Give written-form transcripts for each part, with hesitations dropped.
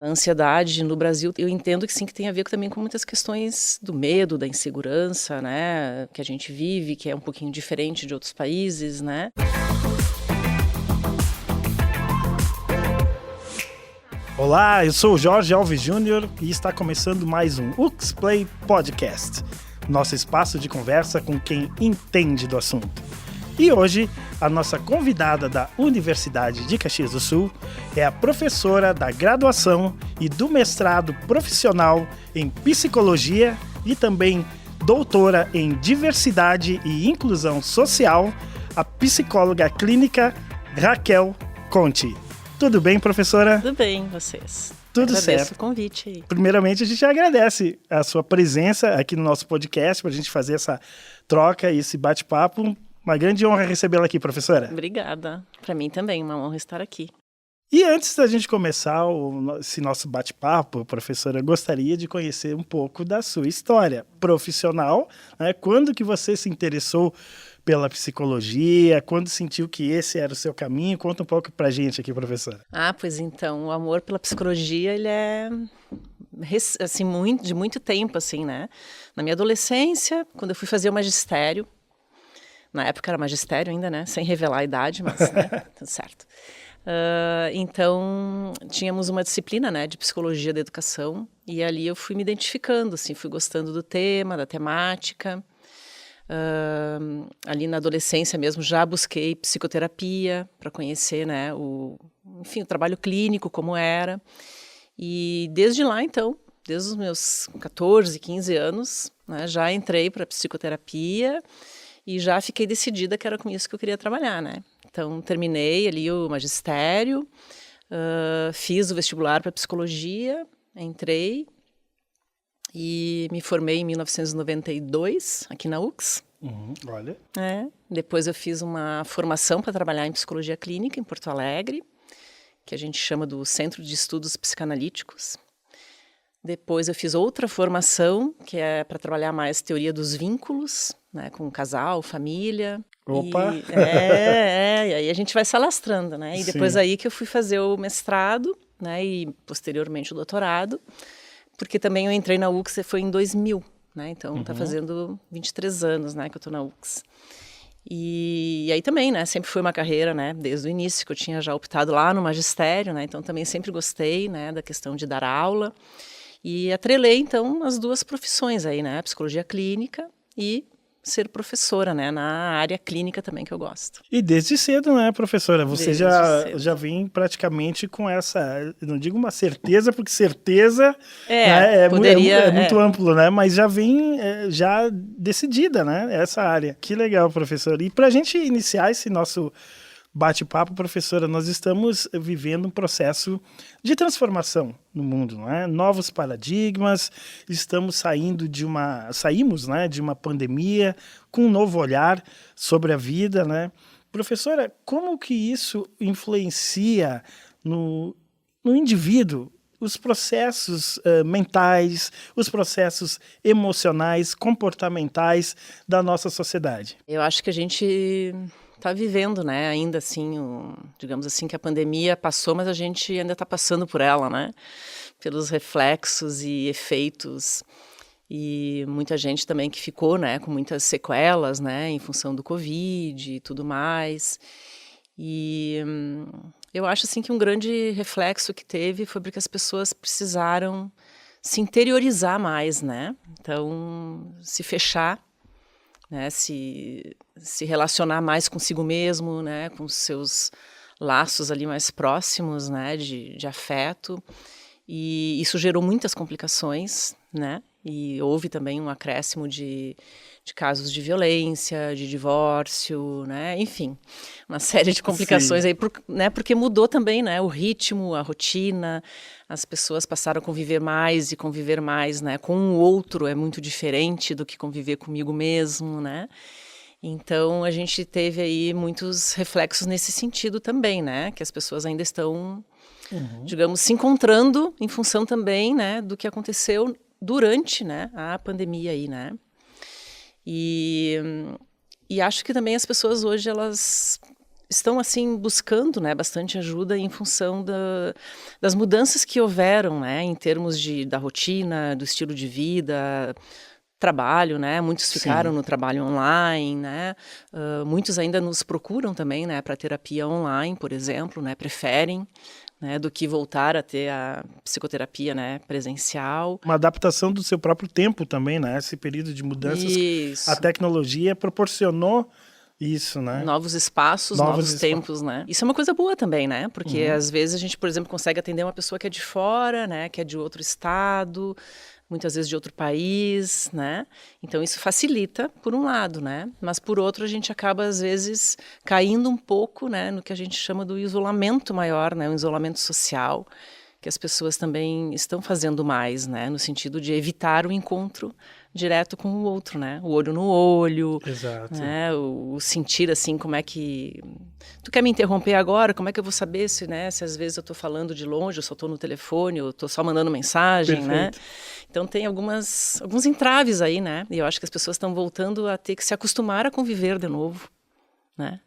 A ansiedade no Brasil, eu entendo que sim, que tem a ver também com muitas questões do medo, da insegurança, né, que a gente vive, que é um pouquinho diferente de outros países, né. Olá, eu sou o Jorge Alves Júnior e está começando mais um UXplay Podcast, nosso espaço de conversa com quem entende do assunto. E hoje, a nossa convidada da Universidade de Caxias do Sul é a professora da graduação e do mestrado profissional em psicologia e também doutora em diversidade e inclusão social, a psicóloga clínica Raquel Conte. Tudo bem, professora? Tudo bem, vocês? Tudo Agradeço certo. o convite aí. Primeiramente, a gente agradece a sua presença aqui no nosso podcast para a gente fazer essa troca e esse bate-papo. Uma grande honra recebê-la aqui, professora. Obrigada. Para mim também, uma honra estar aqui. E antes da gente começar esse nosso bate-papo, professora, eu gostaria de conhecer um pouco da sua história profissional, né? Quando que você se interessou pela psicologia? Quando sentiu que esse era o seu caminho? Conta um pouco pra gente aqui, professora. Pois então, o amor pela psicologia, ele é assim, de muito tempo, assim, né? Na minha adolescência, quando eu fui fazer o magistério, na época era magistério ainda, né? Sem revelar a idade, mas né? Tudo certo. Então, tínhamos uma disciplina, né, de psicologia da educação, e ali eu fui me identificando, assim, fui gostando do tema, da temática. Ali na adolescência mesmo já busquei psicoterapia para conhecer, né, o trabalho clínico, como era. E desde lá, então, desde os meus 14, 15 anos, né, já entrei para psicoterapia e já fiquei decidida que era com isso que eu queria trabalhar, né. Então, terminei ali o magistério, fiz o vestibular para psicologia, entrei e me formei em 1992, aqui na UX. Olha. Depois eu fiz uma formação para trabalhar em psicologia clínica em Porto Alegre, que a gente chama do Centro de Estudos Psicanalíticos. Depois eu fiz outra formação, que é para trabalhar mais teoria dos vínculos, né, com casal, família. Opa! E aí a gente vai se alastrando, né? E depois Sim. aí que eu fui fazer o mestrado, né, e posteriormente o doutorado, porque também eu entrei na UX foi em 2000, né? Então tá fazendo 23 anos, né, que eu tô na UX. E aí também, né, sempre foi uma carreira, né, desde o início, que eu tinha já optado lá no magistério, né? Então também sempre gostei, né, da questão de dar aula. E atrelei, então, as duas profissões aí, né? Psicologia clínica e ser professora, né? Na área clínica também, que eu gosto. E desde cedo, né, professora? Você Desde cedo. já vem praticamente com essa, não digo uma certeza, porque certeza poderia, é muito amplo, né? Mas já vem já decidida, né? Essa área. Que legal, professora. E para a gente iniciar esse nosso bate-papo, professora, nós estamos vivendo um processo de transformação no mundo, não é? Novos paradigmas, saímos, né, de uma pandemia com um novo olhar sobre a vida, né? Professora, como que isso influencia no indivíduo? Os processos mentais, os processos emocionais, comportamentais da nossa sociedade. Eu acho que a gente está vivendo, né, ainda assim, digamos assim, que a pandemia passou, mas a gente ainda está passando por ela, né, pelos reflexos e efeitos, e muita gente também que ficou, né, com muitas sequelas, né, em função do Covid e tudo mais, e eu acho, assim, que um grande reflexo que teve foi porque as pessoas precisaram se interiorizar mais, né, então, se fechar, né, se relacionar mais consigo mesmo, né, com os seus laços ali mais próximos, né, de afeto, e isso gerou muitas complicações, né, e houve também um acréscimo de casos de violência, de divórcio, né, enfim, uma série de complicações. Sim. Aí, né, porque mudou também, né, o ritmo, a rotina, as pessoas passaram a conviver mais, né, com o outro é muito diferente do que conviver comigo mesmo, né. Então, a gente teve aí muitos reflexos nesse sentido também, né, que as pessoas ainda estão, digamos, se encontrando em função também, né, do que aconteceu durante, né, a pandemia aí, né. E acho que também as pessoas hoje, elas estão assim buscando, né, bastante ajuda em função das mudanças que houveram, né, em termos da rotina, do estilo de vida, trabalho, né? Muitos ficaram no trabalho online, né? Muitos ainda nos procuram também, né, para terapia online, por exemplo, né? Preferem, né, do que voltar a ter a psicoterapia, né, presencial. Uma adaptação do seu próprio tempo também, né? Esse período de mudanças, Isso. a tecnologia proporcionou isso, né? Novos espaços, novos tempos, né? Isso é uma coisa boa também, né? Porque às vezes a gente, por exemplo, consegue atender uma pessoa que é de fora, né, que é de outro estado, muitas vezes de outro país, né? Então isso facilita por um lado, né? Mas por outro a gente acaba às vezes caindo um pouco, né, no que a gente chama do isolamento maior, né, o isolamento social, que as pessoas também estão fazendo mais, né, no sentido de evitar o encontro direto com o outro, né? O olho no olho, Exato. Né? O sentir assim, como é que... Tu quer me interromper agora? Como é que eu vou saber se, né, se às vezes eu estou falando de longe, eu só estou no telefone, eu estou só mandando mensagem, Perfeito. né? Então tem alguns entraves aí, né? E eu acho que as pessoas estão voltando a ter que se acostumar a conviver de novo, né?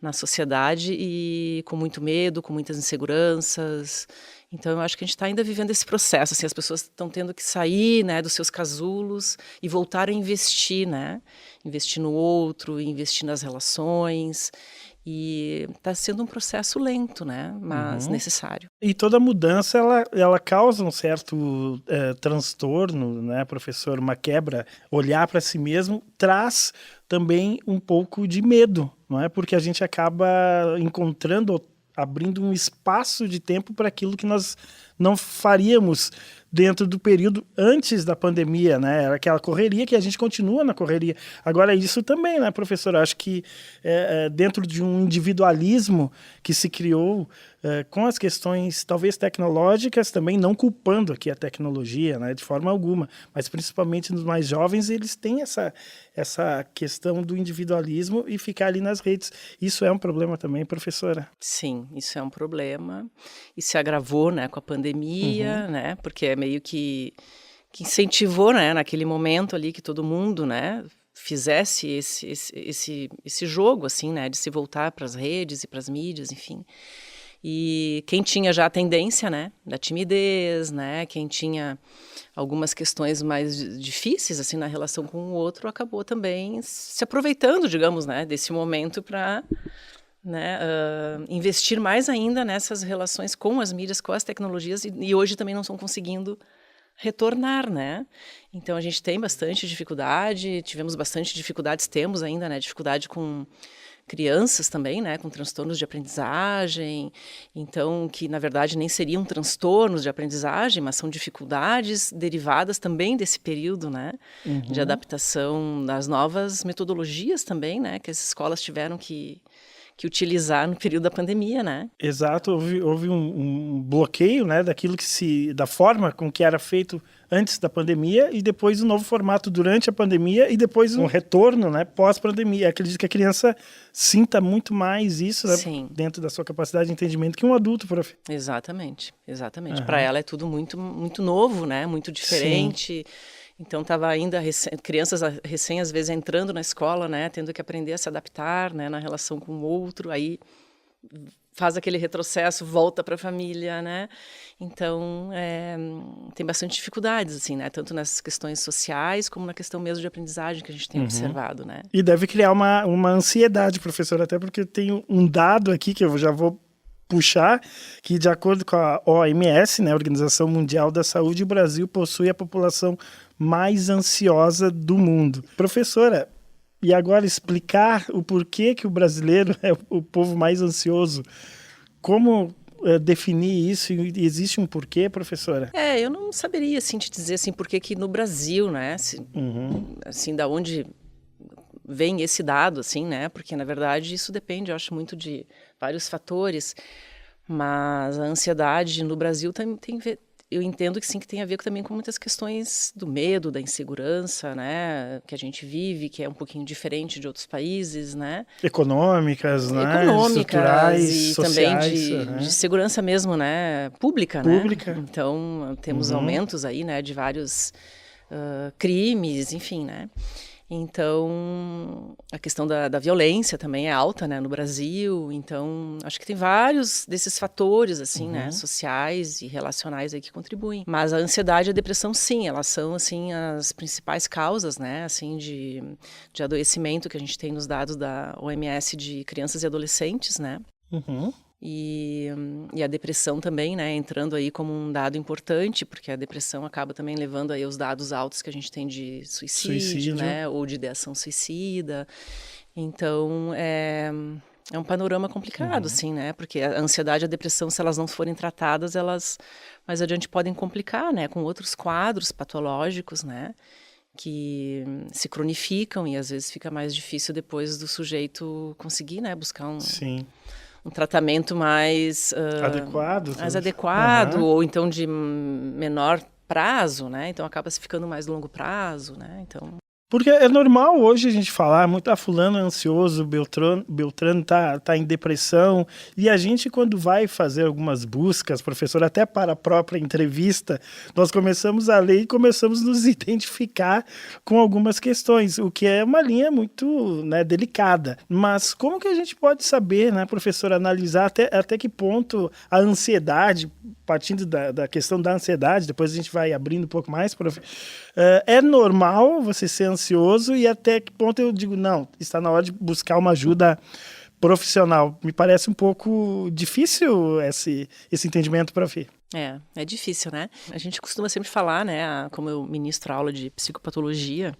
Na sociedade e com muito medo, com muitas inseguranças. Então eu acho que a gente está ainda vivendo esse processo, assim, as pessoas estão tendo que sair, né, dos seus casulos e voltar a investir, né? Investir no outro, investir nas relações. E está sendo um processo lento, né? Mas necessário. E toda mudança, ela causa um certo transtorno, né, professor? Uma quebra, olhar para si mesmo, traz também um pouco de medo, não é? Porque a gente acaba encontrando, abrindo um espaço de tempo para aquilo que nós não faríamos dentro do período antes da pandemia, né? Era aquela correria que a gente continua na correria. Agora, isso também, né, professor? Acho que dentro de um individualismo que se criou com as questões, talvez tecnológicas, também não culpando aqui a tecnologia, né, de forma alguma, mas principalmente nos mais jovens, eles têm essa questão do individualismo e ficar ali nas redes. Isso é um problema também, professora? Sim, isso é um problema. E se agravou, né, com a pandemia, né, porque é meio que incentivou, né, naquele momento ali que todo mundo, né, fizesse esse jogo, assim, né, de se voltar para as redes e para as mídias, enfim. E quem tinha já a tendência, né, da timidez, né, quem tinha algumas questões mais difíceis, assim, na relação com o outro, acabou também se aproveitando, digamos, né, desse momento para, né, investir mais ainda nessas relações com as mídias, com as tecnologias, e hoje também não estão conseguindo retornar, né? Então a gente tem bastante dificuldade, temos ainda, né, dificuldade com crianças também, né, com transtornos de aprendizagem, então que na verdade nem seriam transtornos de aprendizagem, mas são dificuldades derivadas também desse período, né, de adaptação das novas metodologias também, né, que as escolas tiveram que utilizar no período da pandemia, né? Exato, houve um bloqueio, né, da forma com que era feito antes da pandemia e depois um novo formato durante a pandemia e depois um retorno, né, pós-pandemia. Acredito que a criança sinta muito mais isso, né, dentro da sua capacidade de entendimento que um adulto, prof. Exatamente. Para ela é tudo muito, muito novo, né, muito diferente. Sim. Então estava ainda crianças recém às vezes entrando na escola, né, tendo que aprender a se adaptar, né, na relação com o outro, aí faz aquele retrocesso, volta para a família, né? Então tem bastante dificuldades, assim, né, tanto nas questões sociais como na questão mesmo de aprendizagem que a gente tem observado, né? E deve criar uma ansiedade, professor, até porque eu tenho um dado aqui que eu já vou puxar, que de acordo com a OMS, né, Organização Mundial da Saúde, o Brasil possui a população mais ansiosa do mundo. Professora, e agora explicar o porquê que o brasileiro é o povo mais ansioso. Como definir isso? Existe um porquê, professora? Eu não saberia assim, te dizer assim, porquê que no Brasil, né, assim, da onde vem esse dado, assim, né, porque na verdade isso depende, eu acho, muito de vários fatores, mas a ansiedade no Brasil eu entendo que sim, que tem a ver também com muitas questões do medo, da insegurança, né, que a gente vive, que é um pouquinho diferente de outros países, né? Econômicas, né? Estruturais, e sociais, também de segurança mesmo, né? Pública, né? Então, temos aumentos aí, né, de vários crimes, enfim, né? Então, a questão da violência também é alta, né, no Brasil. Então, acho que tem vários desses fatores, assim, né, sociais e relacionais aí que contribuem. Mas a ansiedade e a depressão, sim, elas são, assim, as principais causas, né, assim, de adoecimento que a gente tem nos dados da OMS de crianças e adolescentes, né. E a depressão também, né, entrando aí como um dado importante, porque a depressão acaba também levando aí os dados altos que a gente tem de suicídio, né, ou de ideação suicida. Então, é um panorama complicado, assim, né, porque a ansiedade e a depressão, se elas não forem tratadas, elas mais adiante podem complicar, né, com outros quadros patológicos, né, que se cronificam e às vezes fica mais difícil depois do sujeito conseguir, né, buscar um tratamento mais adequado ou então de menor prazo, né? Então acaba se ficando mais longo prazo, né? Então porque é normal hoje a gente falar muito, fulano é ansioso, Beltrano tá em depressão, e a gente quando vai fazer algumas buscas, professor, até para a própria entrevista, nós começamos a ler e começamos a nos identificar com algumas questões, o que é uma linha muito, né, delicada. Mas como que a gente pode saber, né, professor, analisar até que ponto a ansiedade, partindo da questão da ansiedade, depois a gente vai abrindo um pouco mais, prof. É normal você ser ansioso e até que ponto eu digo, não, está na hora de buscar uma ajuda profissional. Me parece um pouco difícil esse entendimento, prof. É difícil, né? A gente costuma sempre falar, né, como eu ministro aula de psicopatologia,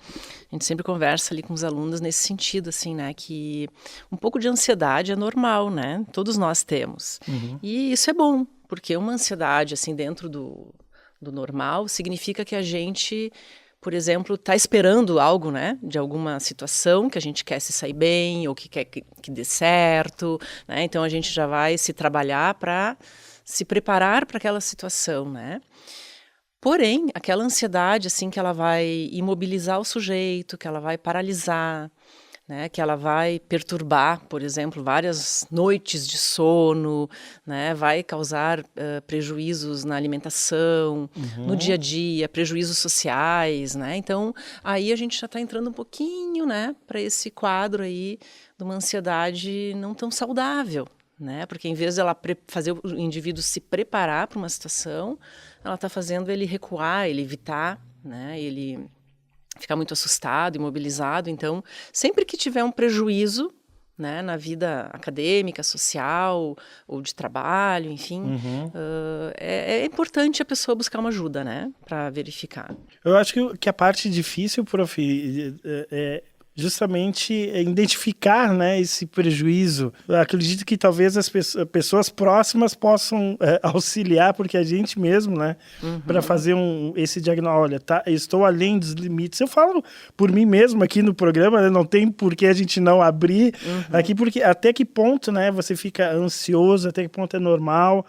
a gente sempre conversa ali com os alunos nesse sentido, assim, né, que um pouco de ansiedade é normal, né? Todos nós temos. E isso é bom, porque uma ansiedade, assim, dentro do normal, significa que a gente, por exemplo, está esperando algo, né, de alguma situação que a gente quer se sair bem ou que quer que dê certo, né? Então a gente já vai se trabalhar para se preparar para aquela situação, né? Porém, aquela ansiedade, assim, que ela vai imobilizar o sujeito, que ela vai paralisar, né, que ela vai perturbar, por exemplo, várias noites de sono, né, vai causar prejuízos na alimentação, no dia a dia, prejuízos sociais, né? Então, aí a gente já está entrando um pouquinho, né, para esse quadro aí de uma ansiedade não tão saudável, né? Porque em vez de ela fazer o indivíduo se preparar para uma situação, ela está fazendo ele recuar, ele evitar, né? Ele ficar muito assustado, imobilizado. Então, sempre que tiver um prejuízo, né, na vida acadêmica, social ou de trabalho, enfim, é importante a pessoa buscar uma ajuda, né, para verificar. Eu acho que a parte difícil, prof, é justamente identificar, né, esse prejuízo. Eu acredito que talvez as pessoas próximas possam auxiliar, porque a gente mesmo, né, para fazer esse diagnóstico, olha, eu estou além dos limites. Eu falo por mim mesmo aqui no programa, né, não tem por que a gente não abrir aqui, porque até que ponto, né, você fica ansioso, até que ponto é normal,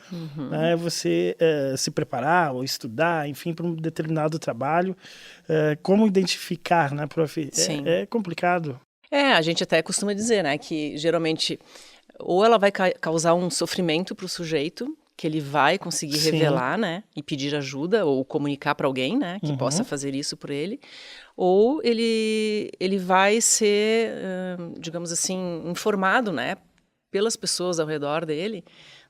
né, você se preparar ou estudar, enfim, para um determinado trabalho. Como identificar, né, prof? É complicado. A gente até costuma dizer, né, que geralmente ou ela vai causar um sofrimento para o sujeito, que ele vai conseguir revelar, né, e pedir ajuda ou comunicar para alguém, né, que possa fazer isso por ele, ou ele vai ser, digamos assim, informado, né, pelas pessoas ao redor dele,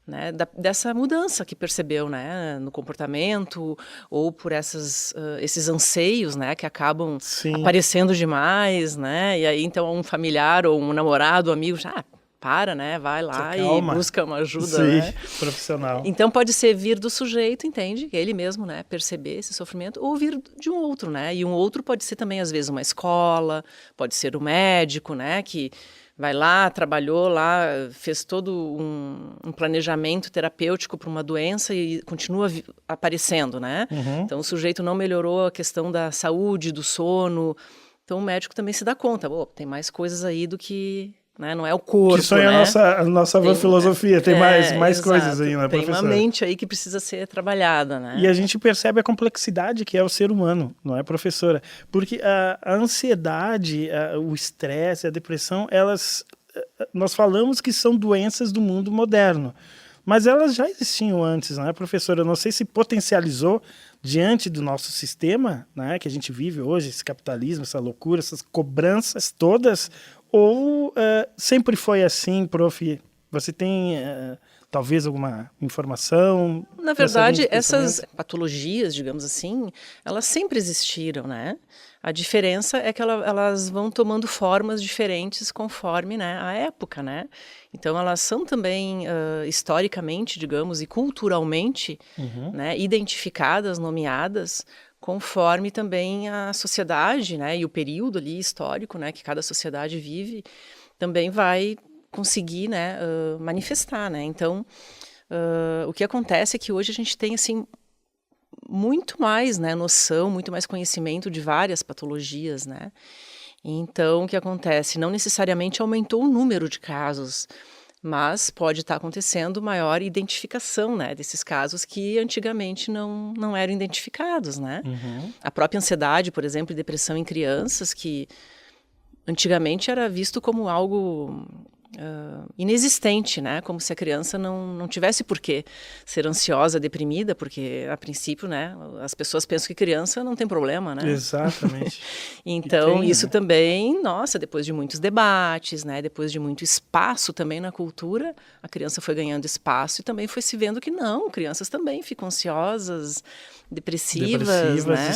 né, dessa mudança que percebeu, né, no comportamento ou por esses anseios, né, que acabam aparecendo demais, né, e aí então um familiar ou um namorado, um amigo já para, né, vai lá e busca uma ajuda, né, profissional. Então pode ser vir do sujeito, entende, ele mesmo, né, perceber esse sofrimento, ou vir de um outro, né, e um outro pode ser também às vezes uma escola, pode ser o médico, né, que vai lá, trabalhou lá, fez todo um planejamento terapêutico para uma doença e continua aparecendo, né? Então, o sujeito não melhorou a questão da saúde, do sono. Então, o médico também se dá conta. Tem mais coisas aí do que... Né? Não é o corpo, que isso é né? a nossa filosofia, tem mais coisas aí, né, Tem professor? uma mente aí que precisa ser trabalhada, né? E a gente percebe a complexidade que é o ser humano, não é, professora? Porque a ansiedade, o estresse, a depressão, nós falamos que são doenças do mundo moderno, mas elas já existiam antes, né, professora? Eu não sei se potencializou diante do nosso sistema, né, que a gente vive hoje, esse capitalismo, essa loucura, essas cobranças todas, ou sempre foi assim, prof? Você tem talvez alguma informação? Na verdade, essas patologias, digamos assim, elas sempre existiram, né? A diferença é que elas vão tomando formas diferentes conforme, né, a época, né? Então, elas são também, historicamente, digamos, e culturalmente, né, identificadas, nomeadas, conforme também a sociedade, né, e o período ali histórico, né, que cada sociedade vive, também vai conseguir, né, manifestar, né? Então, o que acontece é que hoje a gente tem, assim, muito mais, né, noção, muito mais conhecimento de várias patologias, né? Então, o que acontece? Não necessariamente aumentou o número de casos, mas pode estar acontecendo maior identificação, né, desses casos que antigamente não eram identificados, né? A própria ansiedade, por exemplo, e depressão em crianças, que antigamente era visto como algo inexistente, né? Como se a criança não tivesse por que ser ansiosa, deprimida, porque a princípio, né, as pessoas pensam que criança não tem problema, né? Exatamente. Então, tem, isso né? também, nossa, depois de muitos debates, né, depois de muito espaço também na cultura, a criança foi ganhando espaço e também foi se vendo que não, crianças também ficam ansiosas, depressivas, né?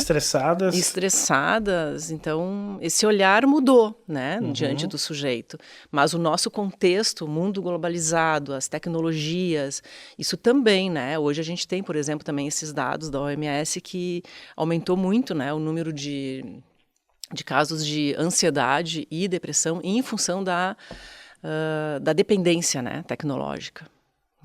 Estressadas. Então, esse olhar mudou, né, diante do sujeito. Mas o nosso contexto, o mundo globalizado, as tecnologias, isso também, né? Hoje a gente tem, por exemplo, também esses dados da OMS que aumentou muito, né, o número de casos de ansiedade e depressão em função da dependência, né, tecnológica.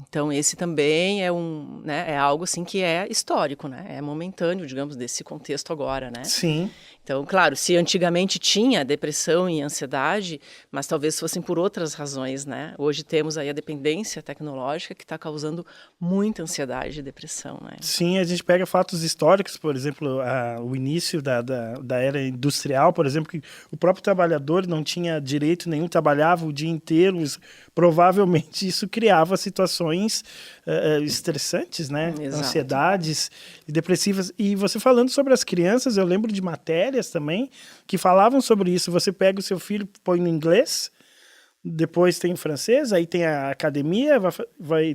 Então, esse também é algo assim que é histórico, né? É momentâneo, digamos, desse contexto agora, né? Sim. Então, claro, se antigamente tinha depressão e ansiedade, mas talvez fossem por outras razões, né? Hoje temos aí a dependência tecnológica que está causando muita ansiedade e depressão, né? Sim, a gente pega fatos históricos, por exemplo, o início da era industrial, por exemplo, que o próprio trabalhador não tinha direito nenhum, trabalhava o dia inteiro, provavelmente isso criava situações estressantes, né? Exato. Ansiedades e depressivas. E você falando sobre as crianças, eu lembro de matérias também que falavam sobre isso. Você pega o seu filho, põe no inglês, depois tem o francês, aí tem a academia,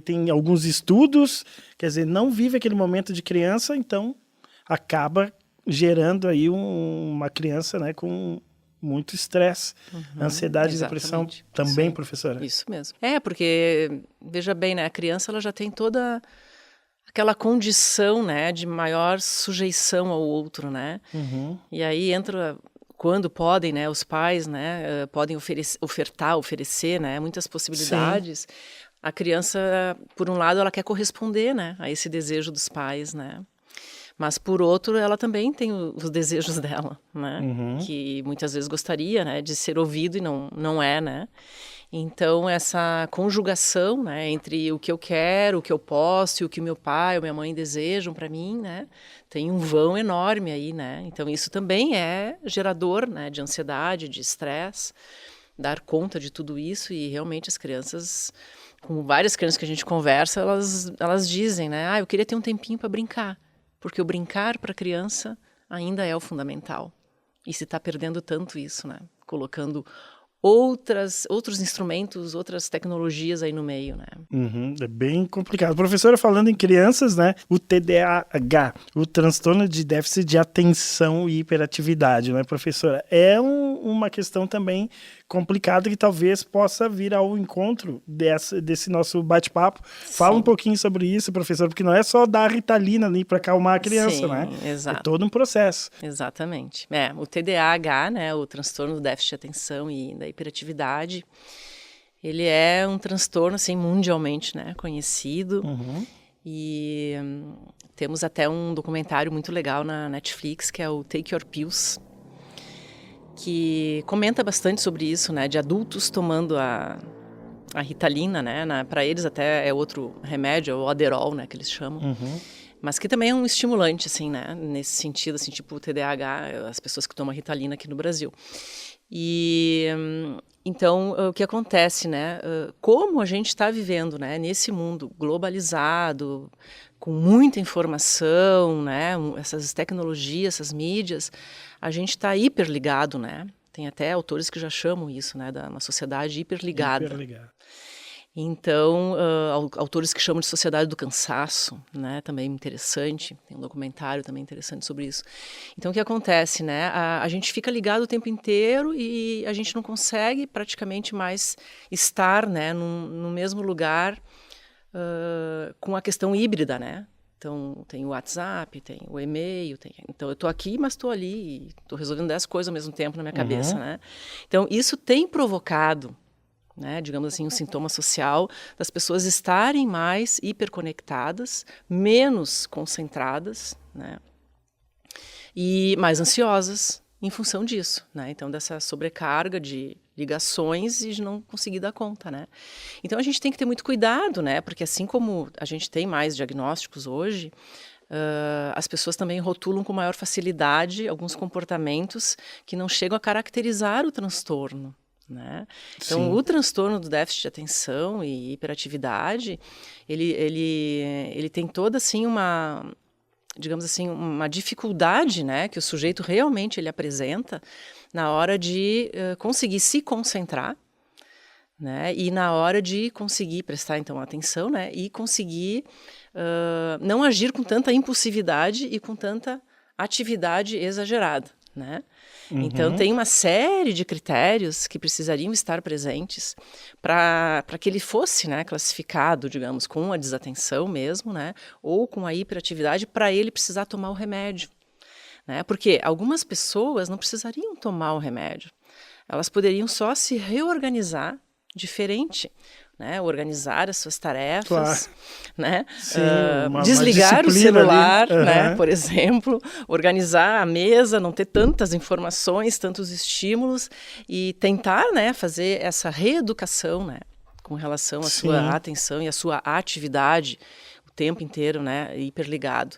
tem alguns estudos, quer dizer, não vive aquele momento de criança, então acaba gerando aí uma criança, né, com muito estresse, ansiedade e depressão também, sim, professora? Isso mesmo. Porque, veja bem, né, a criança ela já tem toda aquela condição, né, de maior sujeição ao outro, né? E aí entra, quando podem, né, os pais, né, podem oferecer, né, muitas possibilidades. Sim. A criança, por um lado, ela quer corresponder, né, a esse desejo dos pais, né? Mas, por outro, ela também tem os desejos dela, né? Que muitas vezes gostaria, né, de ser ouvido e não é, né? Então, essa conjugação, né, entre o que eu quero, o que eu posso e o que meu pai ou minha mãe desejam para mim, né, tem um vão enorme aí, né? Então, isso também é gerador, né, de ansiedade, de estresse, dar conta de tudo isso. E realmente as crianças, com várias crianças que a gente conversa, elas dizem, né, eu queria ter um tempinho para brincar, porque o brincar para a criança ainda é o fundamental. E se está perdendo tanto isso, né? Colocando outros instrumentos, outras tecnologias aí no meio, né? É bem complicado. Professora, falando em crianças, né? O TDAH, o transtorno de déficit de atenção e hiperatividade, né, professora? É uma questão também complicada que talvez possa vir ao encontro desse nosso bate-papo. Fala um pouquinho sobre isso, professora, porque não é só dar Ritalina ali para acalmar a criança, né? Exato. É todo um processo. Exatamente. O TDAH, né, o transtorno do déficit de atenção e da hiperatividade, ele é um transtorno, assim, mundialmente, né, conhecido. E temos até um documentário muito legal na Netflix, que é o Take Your Pills, que comenta bastante sobre isso, né, de adultos tomando a Ritalina, né, para eles até é outro remédio, é o Adderall, né, que eles chamam. Mas que também é um estimulante, assim, né, nesse sentido, assim, tipo o TDAH, as pessoas que tomam Ritalina aqui no Brasil. E então, o que acontece, né? Como a gente está vivendo, né? Nesse mundo globalizado, com muita informação, né? Essas tecnologias, essas mídias, a gente está hiperligado, né? Tem até autores que já chamam isso, né? Uma sociedade hiperligada. Então, autores que chamam de sociedade do cansaço, né, também interessante, tem um documentário também interessante sobre isso. Então, o que acontece, né, a gente fica ligado o tempo inteiro e a gente não consegue praticamente mais estar, né, no mesmo lugar com a questão híbrida, né. Então, tem o WhatsApp, tem o e-mail, então eu estou aqui, mas estou ali, e estou resolvendo 10 coisas ao mesmo tempo na minha cabeça, né. Então, isso tem provocado, né, digamos assim, um sintoma social das pessoas estarem mais hiperconectadas, menos concentradas, né, e mais ansiosas em função disso, né, então dessa sobrecarga de ligações e de não conseguir dar conta, né. Então a gente tem que ter muito cuidado, né, porque assim como a gente tem mais diagnósticos hoje, as pessoas também rotulam com maior facilidade alguns comportamentos que não chegam a caracterizar o transtorno, né? Então, o transtorno do déficit de atenção e hiperatividade, ele tem toda assim digamos assim, uma dificuldade, né, que o sujeito realmente ele apresenta na hora de conseguir se concentrar, né, e na hora de conseguir prestar então atenção, né, e conseguir não agir com tanta impulsividade e com tanta atividade exagerada, né? Então, tem uma série de critérios que precisariam estar presentes para que ele fosse, né, classificado, digamos, com a desatenção mesmo, né, ou com a hiperatividade, para ele precisar tomar o remédio, né? Porque algumas pessoas não precisariam tomar o remédio, elas poderiam só se reorganizar diferente, né, organizar as suas tarefas, né, desligar o celular, né, por exemplo, organizar a mesa, não ter tantas informações, tantos estímulos e tentar, né, fazer essa reeducação, né, com relação à sua atenção e à sua atividade o tempo inteiro, né, hiperligado.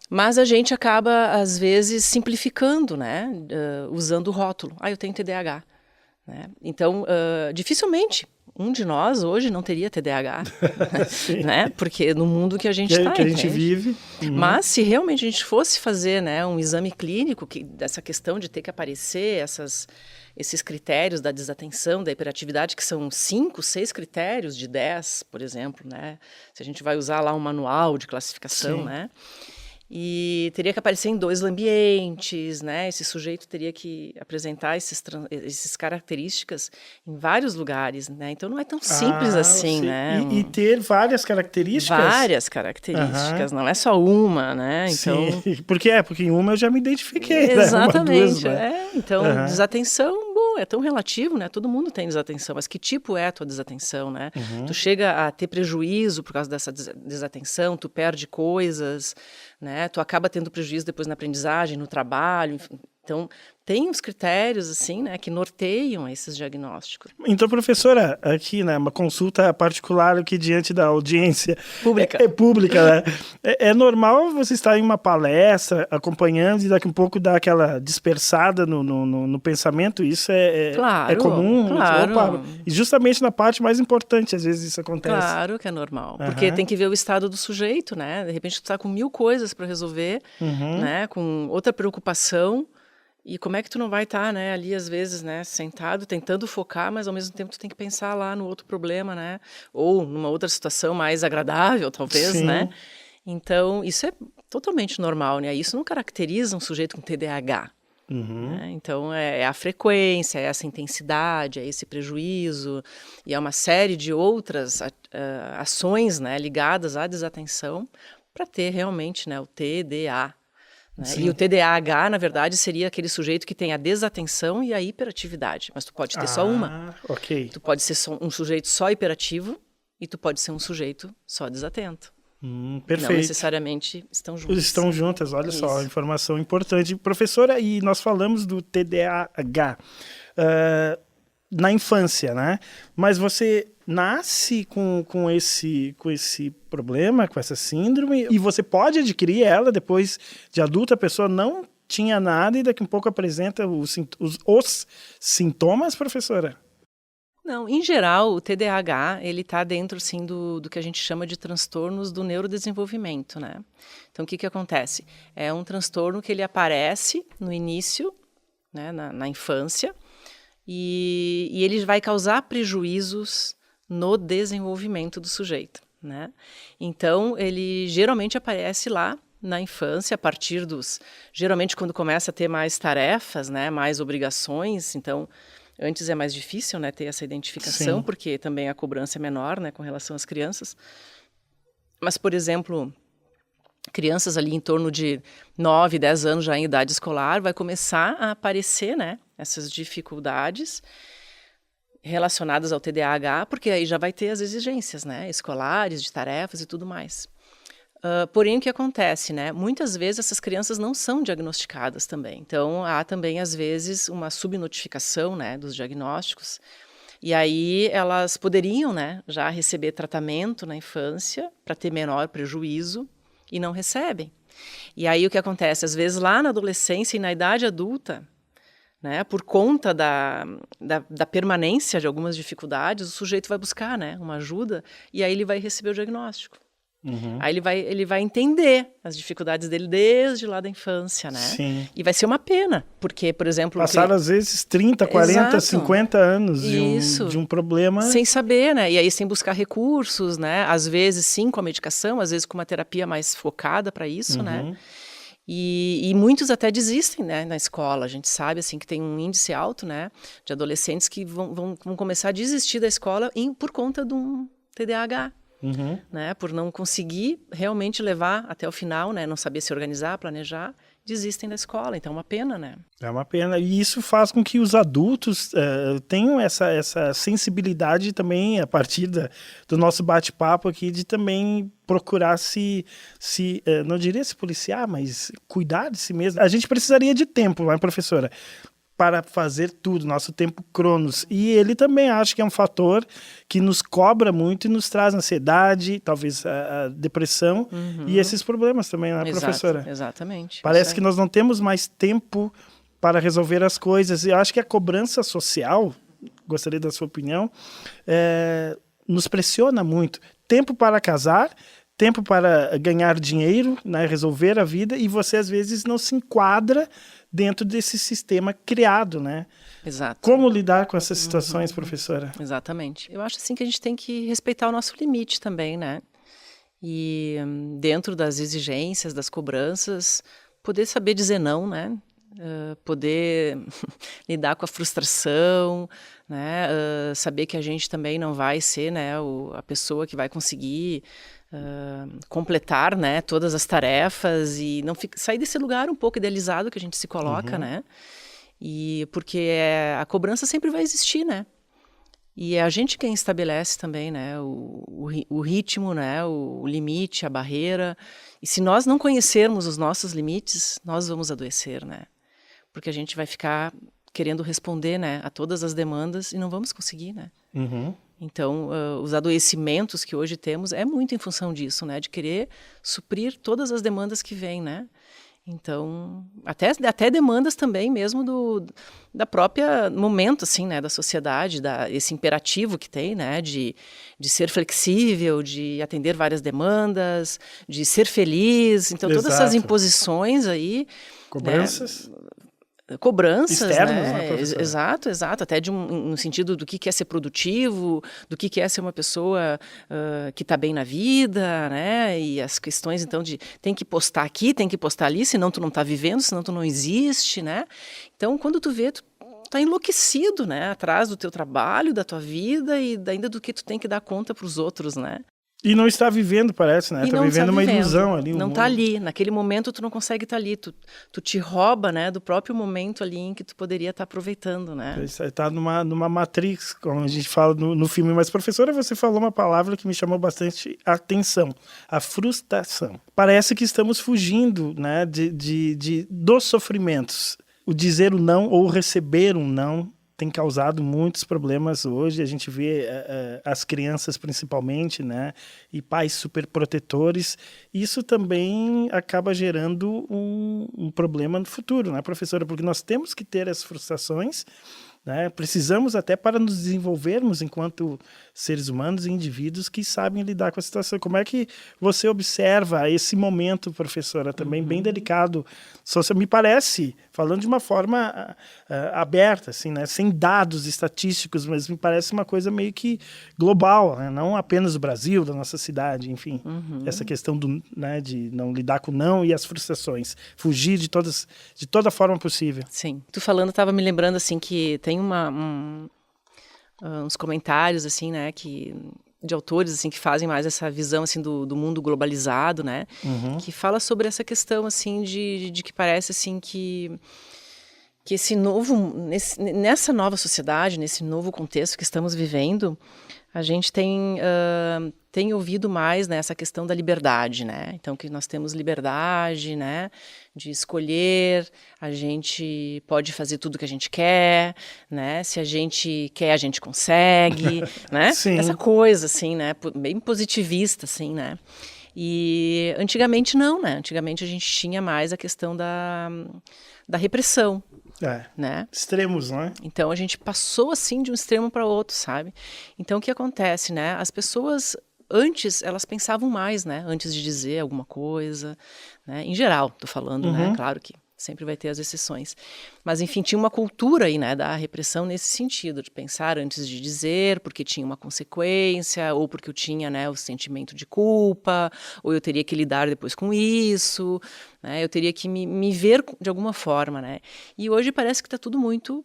Mas a gente acaba, às vezes, simplificando, né, usando o rótulo. Eu tenho TDAH. Né? Então, dificilmente um de nós hoje não teria TDAH, né? Porque no mundo que a gente está, que a gente vive. Mas se realmente a gente fosse fazer, né, um exame clínico dessa questão de ter que aparecer esses critérios da desatenção, da hiperatividade, que são 5, 6 critérios de 10, por exemplo, né? Se a gente vai usar lá um manual de classificação, né? E teria que aparecer em 2 ambientes, né? Esse sujeito teria que apresentar essas características em vários lugares, né? Então não é tão simples assim, né? E ter várias características? Várias características, não é só uma, né? Então... Sim, porque em uma eu já me identifiquei. Exatamente, né? Uma, 2, né? Então, desatenção, bom, é tão relativo, né? Todo mundo tem desatenção, mas que tipo é a tua desatenção, né? Tu chega a ter prejuízo por causa dessa desatenção, tu perde coisas, né? Tu acaba tendo prejuízo depois na aprendizagem, no trabalho, enfim. Então, tem os critérios, assim, né, que norteiam esses diagnósticos. Então, professora, aqui, né, uma consulta particular aqui diante da audiência pública. É pública, né? É normal você estar em uma palestra, acompanhando, e daqui a pouco dar aquela dispersada no pensamento? Isso claro, é comum? Claro. Opa, e justamente na parte mais importante, às vezes, isso acontece. Claro que é normal, porque tem que ver o estado do sujeito, né? De repente, tu está com 1000 coisas para resolver, né? Com outra preocupação. E como é que tu não vai estar, né, ali às vezes, né, sentado, tentando focar, mas ao mesmo tempo tu tem que pensar lá no outro problema, né, ou numa outra situação mais agradável, talvez, né. Então, isso é totalmente normal, né, isso não caracteriza um sujeito com TDAH. Né? Então, é a frequência, é essa intensidade, é esse prejuízo, e é uma série de outras ações, né, ligadas à desatenção para ter realmente, né, o TDA. Né? E o TDAH, na verdade, seria aquele sujeito que tem a desatenção e a hiperatividade. Mas tu pode ter só uma. Ok. Tu pode ser um sujeito só hiperativo e tu pode ser um sujeito só desatento. Perfeito. Não necessariamente estão juntas. Estão juntas, olha só, informação importante. Professora, e nós falamos do TDAH na infância, né? Mas você nasce com esse problema, com essa síndrome, e você pode adquirir ela depois de adulta, a pessoa não tinha nada e daqui a pouco apresenta os sintomas, professora? Não, em geral, o TDAH, ele está dentro, sim, do que a gente chama de transtornos do neurodesenvolvimento, né? Então, o que acontece? É um transtorno que ele aparece no início, né, na infância, e ele vai causar prejuízos no desenvolvimento do sujeito, né? Então, ele geralmente aparece lá na infância, a partir geralmente quando começa a ter mais tarefas, né, mais obrigações. Então, antes é mais difícil, né, ter essa identificação, porque também a cobrança é menor, né, com relação às crianças. Mas, por exemplo, crianças ali em torno de 9, 10 anos já em idade escolar, vai começar a aparecer, né, essas dificuldades relacionadas ao TDAH, porque aí já vai ter as exigências, né, escolares, de tarefas e tudo mais. Porém, o que acontece, né? Muitas vezes essas crianças não são diagnosticadas também. Então, há também, às vezes, uma subnotificação, né, dos diagnósticos. E aí, elas poderiam, né, já receber tratamento na infância para ter menor prejuízo e não recebem. E aí, o que acontece? Às vezes, lá na adolescência e na idade adulta, né, por conta da permanência de algumas dificuldades, o sujeito vai buscar, né, uma ajuda e aí ele vai receber o diagnóstico. Uhum. Aí ele vai entender as dificuldades dele desde lá da infância, né? Sim. E vai ser uma pena, porque, por exemplo... Passaram, às vezes, 30, 40, Exato. 50 anos de um problema... Sem saber, né? E aí sem buscar recursos, né? Às vezes, sim, com a medicação, às vezes com uma terapia mais focada para isso, né? E muitos até desistem, né, na escola. A gente sabe, assim, que tem um índice alto, né, de adolescentes que vão começar a desistir da escola por conta de um TDAH. Né, por não conseguir realmente levar até o final, né, não saber se organizar, planejar, desistem da escola. Então é uma pena, né? É uma pena. E isso faz com que os adultos tenham essa sensibilidade também, a partir do nosso bate-papo aqui, de também procurar não diria se policiar, mas cuidar de si mesmo. A gente precisaria de tempo, não é, professora? Para fazer tudo, nosso tempo cronos. E ele também acho que é um fator que nos cobra muito e nos traz ansiedade, talvez a depressão e esses problemas também, né, professora? Exatamente. Parece que nós não temos mais tempo para resolver as coisas. E eu acho que a cobrança social, gostaria da sua opinião, nos pressiona muito. Tempo para casar, tempo para ganhar dinheiro, né, resolver a vida, e você às vezes não se enquadra dentro desse sistema criado, né? Exato. Como lidar com essas situações, professora? Exatamente. Eu acho assim que a gente tem que respeitar o nosso limite também, né? E dentro das exigências, das cobranças, poder saber dizer não, né? Poder lidar com a frustração, né? Saber que a gente também não vai ser, né, a pessoa que vai conseguir completar, né, todas as tarefas e não sair desse lugar um pouco idealizado que a gente se coloca, né? E porque a cobrança sempre vai existir, né? E é a gente quem estabelece também, né, o ritmo, né, o limite, a barreira. E se nós não conhecermos os nossos limites, nós vamos adoecer, né? Porque a gente vai ficar querendo responder, né, a todas as demandas e não vamos conseguir, né? Então, os adoecimentos que hoje temos é muito em função disso, né? De querer suprir todas as demandas que vêm, né? Então, até demandas também mesmo da própria momento, assim, né? Da sociedade, esse imperativo que tem, né? De ser flexível, de atender várias demandas, de ser feliz. Então, todas essas imposições aí... Cobranças... Né? Cobranças, externas, né? Exato, até no sentido do que é ser produtivo, do que é ser uma pessoa que está bem na vida, né? E as questões, então, de tem que postar aqui, tem que postar ali, senão tu não está vivendo, senão tu não existe, né? Então, quando tu vê, tu tá enlouquecido, né? Atrás do teu trabalho, da tua vida e ainda do que tu tem que dar conta para os outros, né? E não está vivendo, parece, né? Está vivendo uma ilusão ali. Não está ali. Naquele momento tu não consegue estar ali. Tu te rouba, né, do próprio momento ali em que tu poderia estar aproveitando, né? Está numa matrix, como a gente fala no filme. Mas, professora, você falou uma palavra que me chamou bastante a atenção. A frustração. Parece que estamos fugindo, né, dos sofrimentos. O dizer o não ou receber um não tem causado muitos problemas hoje. A gente vê as crianças principalmente, né, e pais super protetores. Isso também acaba gerando um problema no futuro, né, professora? Porque nós temos que ter as frustrações, né? Precisamos até para nos desenvolvermos enquanto seres humanos e indivíduos que sabem lidar com a situação. Como é que você observa esse momento, professora, também bem delicado? Me parece, falando de uma forma aberta, assim, né? Sem dados estatísticos, mas me parece uma coisa meio que global, né? Não apenas do Brasil, da nossa cidade, enfim. Essa questão né, de não lidar com o não e as frustrações. Fugir de toda forma possível. Sim. Tu falando, estava me lembrando, assim, que tem uns comentários, assim, né, de autores, assim, que fazem mais essa visão, assim, do mundo globalizado, né, que fala sobre essa questão, assim, de que parece, assim, que nessa nova sociedade, nesse novo contexto que estamos vivendo, a gente tem ouvido mais, né, essa questão da liberdade, né? Então, que nós temos liberdade, né, de escolher, a gente pode fazer tudo o que a gente quer, né? Se a gente quer, a gente consegue, né? Sim. Essa coisa, assim, né, bem positivista, assim, né? E antigamente não, né? Antigamente a gente tinha mais a questão da repressão, né? Extremos, né? Então a gente passou assim de um extremo para outro, sabe? Então o que acontece, né? As pessoas antes elas pensavam mais, né? Antes de dizer alguma coisa, né? Em geral, tô falando, né? Claro que sempre vai ter as exceções. Mas, enfim, tinha uma cultura aí, né, da repressão nesse sentido, de pensar antes de dizer, porque tinha uma consequência, ou porque eu tinha, né, o sentimento de culpa, ou eu teria que lidar depois com isso, né, eu teria que me ver de alguma forma, né. E hoje parece que está tudo muito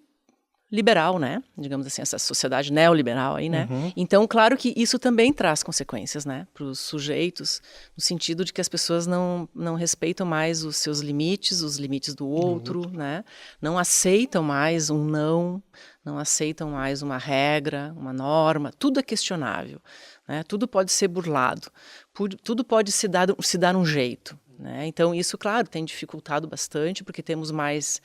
liberal, né? Digamos assim, essa sociedade neoliberal aí, né? Então, claro que isso também traz consequências, né? Para os sujeitos, no sentido de que as pessoas não respeitam mais os seus limites, os limites do outro, né? Não aceitam mais um não aceitam mais uma regra, uma norma, tudo é questionável, né? Tudo pode ser burlado, tudo pode se dar um jeito, né? Então, isso, claro, tem dificultado bastante, porque temos mais,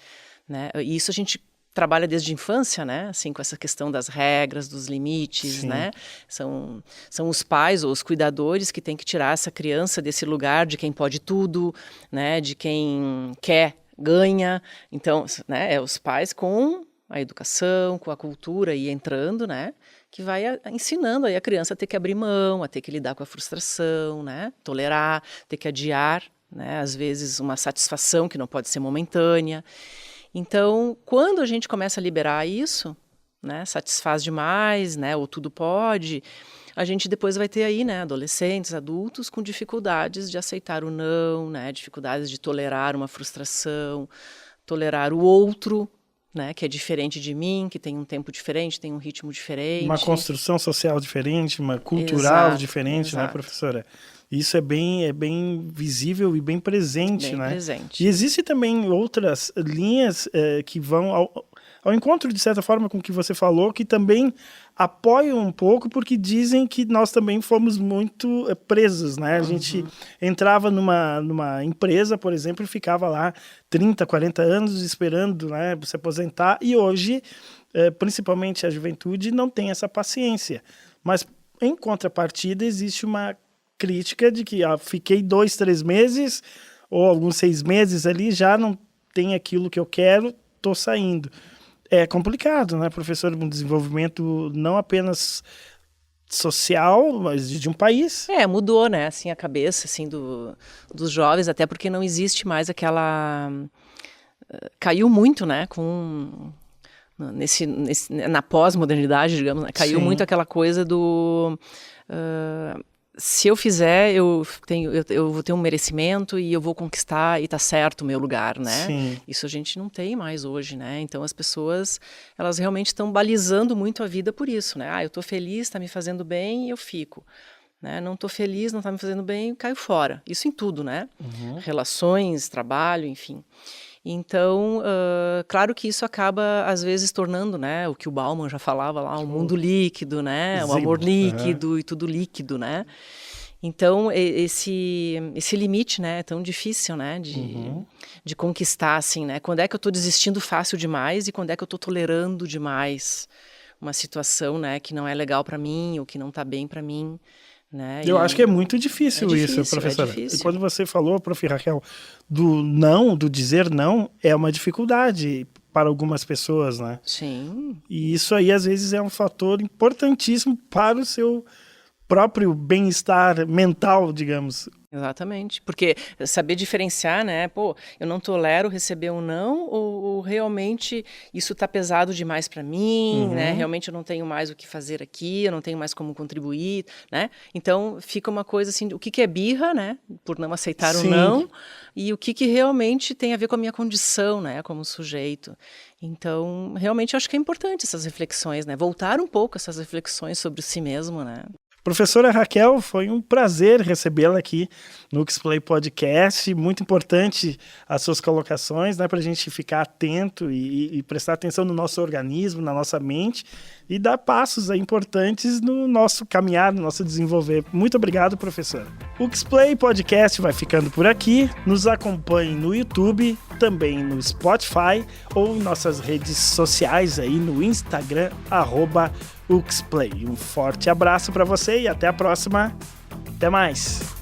né? E isso a gente trabalha desde a infância, né, assim, com essa questão das regras, dos limites, Sim. né, são os pais ou os cuidadores que têm que tirar essa criança desse lugar de quem pode tudo, né, de quem quer, ganha, então, né, é os pais com a educação, com a cultura e entrando, né, que vai ensinando aí a criança a ter que abrir mão, a ter que lidar com a frustração, né, tolerar, ter que adiar, né, às vezes uma satisfação que não pode ser momentânea. Então, quando a gente começa a liberar isso, né, satisfaz demais, né, ou tudo pode, a gente depois vai ter aí, né, adolescentes, adultos com dificuldades de aceitar o não, né, dificuldades de tolerar uma frustração, tolerar o outro, né, que é diferente de mim, que tem um tempo diferente, tem um ritmo diferente. Uma construção social diferente, uma cultural diferente, exato. Né, professora? Isso é bem visível e bem presente, bem né? presente. E existe também outras linhas que vão ao encontro, de certa forma, com o que você falou, que também apoiam um pouco, porque dizem que nós também fomos muito presos, né? A gente entrava numa empresa, por exemplo, e ficava lá 30, 40 anos esperando, né, se aposentar, e hoje, principalmente a juventude, não tem essa paciência. Mas, em contrapartida, existe uma crítica de que fiquei 2, 3 meses, ou alguns 6 meses ali, já não tem aquilo que eu quero, estou saindo. É complicado, né, professor? Um desenvolvimento não apenas social, mas de um país. Mudou, né, assim, a cabeça, assim, dos jovens, até porque não existe mais aquela... Caiu muito, né, na pós-modernidade, digamos, né? Caiu muito aquela coisa do... se eu fizer, eu vou ter um merecimento e eu vou conquistar e tá certo o meu lugar, né? Sim. Isso a gente não tem mais hoje, né? Então as pessoas, elas realmente estão balizando muito a vida por isso, né? Eu tô feliz, tá me fazendo bem e eu fico. Né? Não tô feliz, não tá me fazendo bem, caio fora. Isso em tudo, né? Relações, trabalho, enfim. Então, claro que isso acaba, às vezes, tornando, né, o que o Bauman já falava lá, o mundo líquido, né, o amor líquido e tudo líquido, né? Então, esse limite, né, é tão difícil, né, de conquistar, assim, né? Quando é que eu estou desistindo fácil demais e quando é que eu estou tolerando demais uma situação, né, que não é legal para mim ou que não está bem para mim, né? Eu acho que é muito difícil isso, professora. E quando você falou, prof. Raquel, do dizer não, é uma dificuldade para algumas pessoas, né? Sim. E isso aí, às vezes, é um fator importantíssimo para o seu próprio bem-estar mental, digamos. Exatamente, porque saber diferenciar, né, pô, eu não tolero receber um não ou realmente isso tá pesado demais para mim, né, realmente eu não tenho mais o que fazer aqui, eu não tenho mais como contribuir, né, então fica uma coisa assim, o que é birra, né, por não aceitar o não, e o que realmente tem a ver com a minha condição, né, como sujeito. Então, realmente eu acho que é importante essas reflexões, né, voltar um pouco essas reflexões sobre si mesmo, né. Professora Raquel, foi um prazer recebê-la aqui no UXPlay Podcast. Muito importante as suas colocações, né, para a gente ficar atento e prestar atenção no nosso organismo, na nossa mente e dar passos importantes no nosso caminhar, no nosso desenvolver. Muito obrigado, professora. O UXPlay Podcast vai ficando por aqui. Nos acompanhe no YouTube, também no Spotify ou em nossas redes sociais aí no Instagram, @UXPlay. Um forte abraço para você e até a próxima. Até mais!